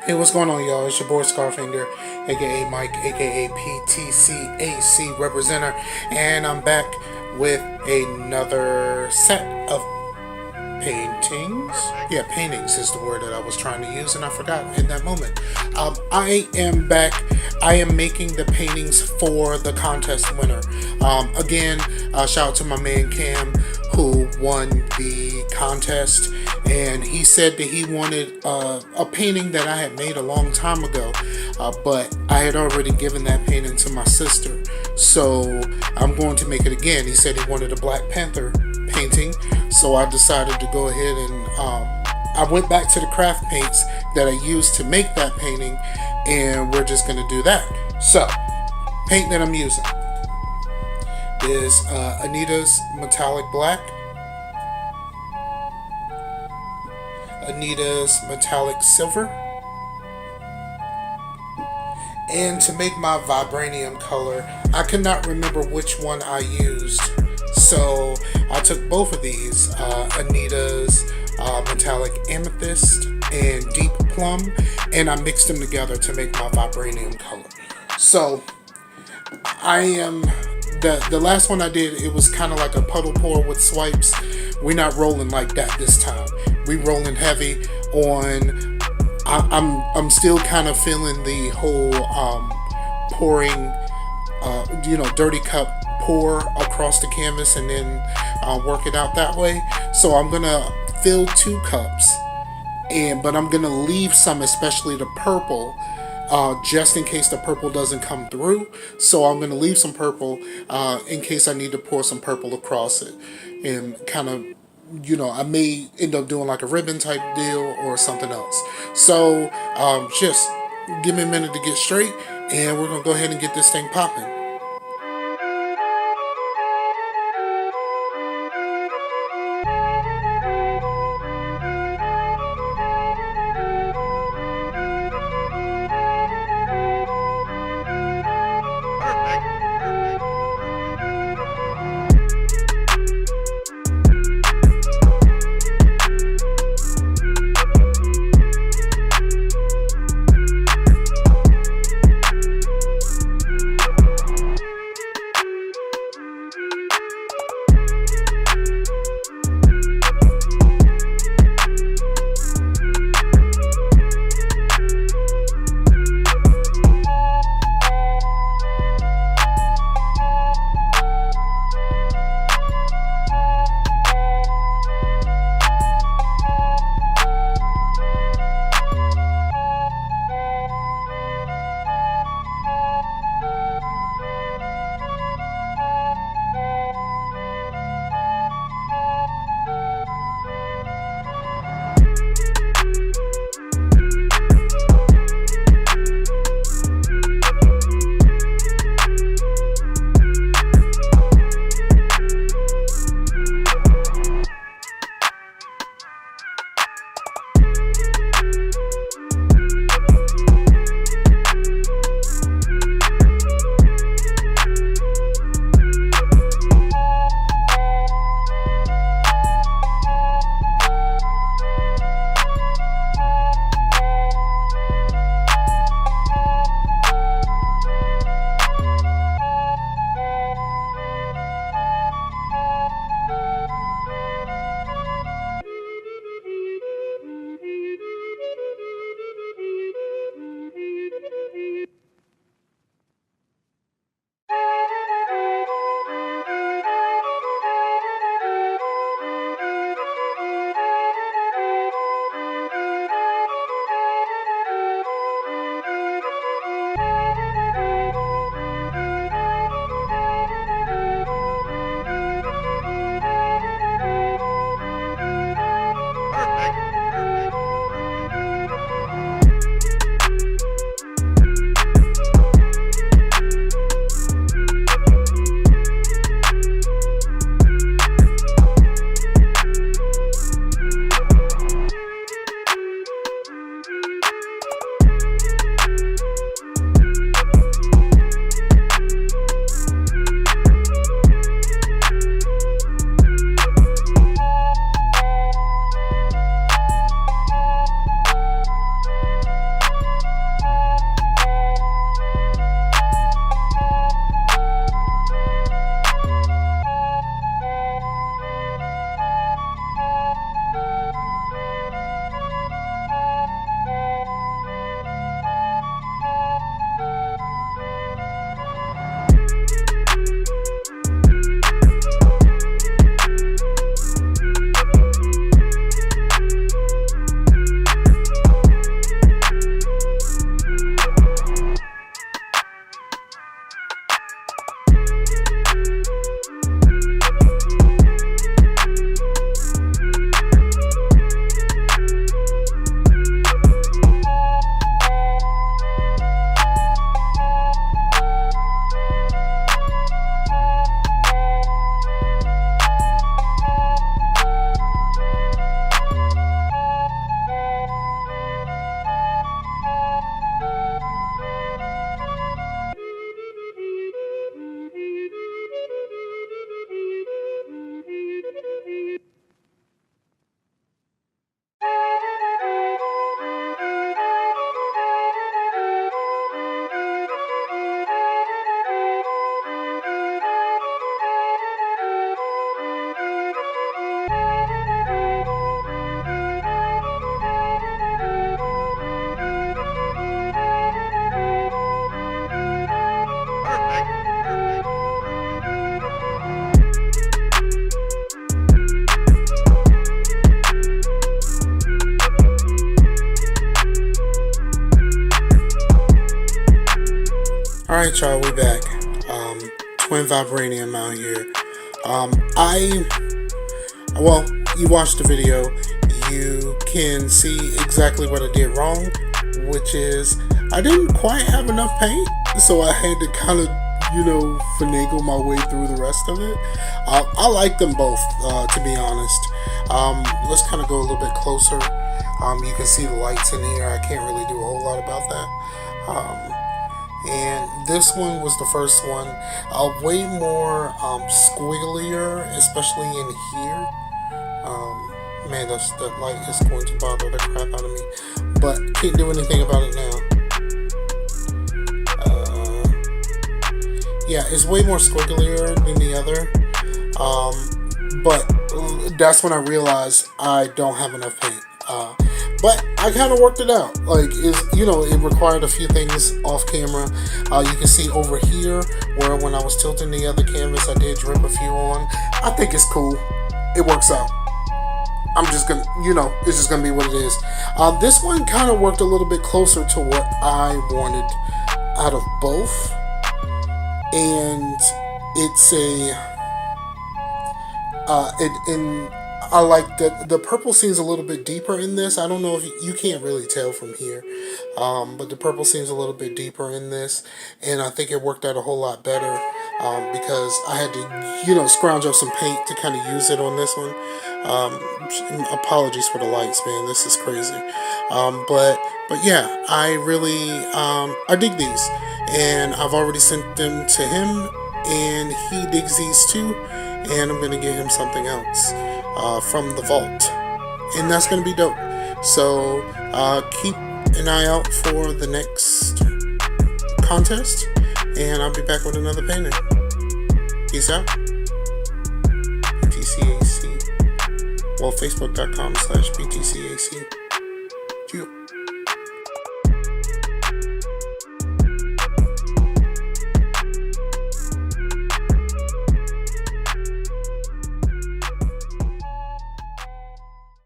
Hey, what's going on, y'all? It's your boy Scarfinger, aka Mike, aka PTCAC representer, and I'm back with another set of paintings. Yeah, paintings is the word that I was trying to use, and I forgot in that moment. I am back. I am making the paintings for the contest winner. Again, shout out to my man Cam, who won the contest, and he said that he wanted a painting that I had made a long time ago, but I had already given that painting to my sister, so I'm going to make it again. He said he wanted a Black Panther painting, so I decided to go ahead and I went back to the craft paints that I used to make that painting, and we're just going to do that. So, paint that I'm using is Anita's Metallic Black, Anita's Metallic Silver, and to make my Vibranium color, I cannot remember which one I used, so I took both of these, Anita's Metallic Amethyst and Deep Plum, and I mixed them together to make my Vibranium color. So I am the last one I did, it was kind of like a puddle pour with swipes. We're not rolling like that this time. We rolling heavy on. I'm still kind of feeling the whole pouring, dirty cup pour across the canvas and then work it out that way. So I'm gonna fill 2 cups, but I'm gonna leave some, especially the purple, just in case the purple doesn't come through. So I'm gonna leave some purple in case I need to pour some purple across it, and kind of, I may end up doing like a ribbon type deal or something else. So just give me a minute to get straight, and we're gonna go ahead and get this thing popping. Alright y'all, we back. Twin Vibranium out here. Well, you watched the video, you can see exactly what I did wrong, which is I didn't quite have enough paint, so I had to kind of, finagle my way through the rest of it. I like them both, to be honest. Let's kind of go a little bit closer. You can see the lights in here. I can't really do a whole lot about that. And this one was the first one, way more squigglier, especially in here. Man, that light is going to bother the crap out of me, but can't do anything about it now. Yeah, it's way more squigglier than the other, but that's when I realized I don't have enough paint. But I kind of worked it out. Like, it required a few things off camera. You can see over here where when I was tilting the other canvas, I did drip a few on. I think it's cool. It works out. I'm just gonna, it's just gonna be what it is. This one kind of worked a little bit closer to what I wanted out of both. And it's I like that the purple seems a little bit deeper in this. I don't know if you can't really tell from here, but the purple seems a little bit deeper in this, and I think it worked out a whole lot better because I had to, scrounge up some paint to kind of use it on this one. Apologies for the lights, man. This is crazy. But yeah, I really I dig these, and I've already sent them to him, and he digs these too. And I'm gonna give him something else from the vault, and that's gonna be dope. So keep an eye out for the next contest, and I'll be back with another painting. Peace out. BTCAC. Well, Facebook.com/BTCAC.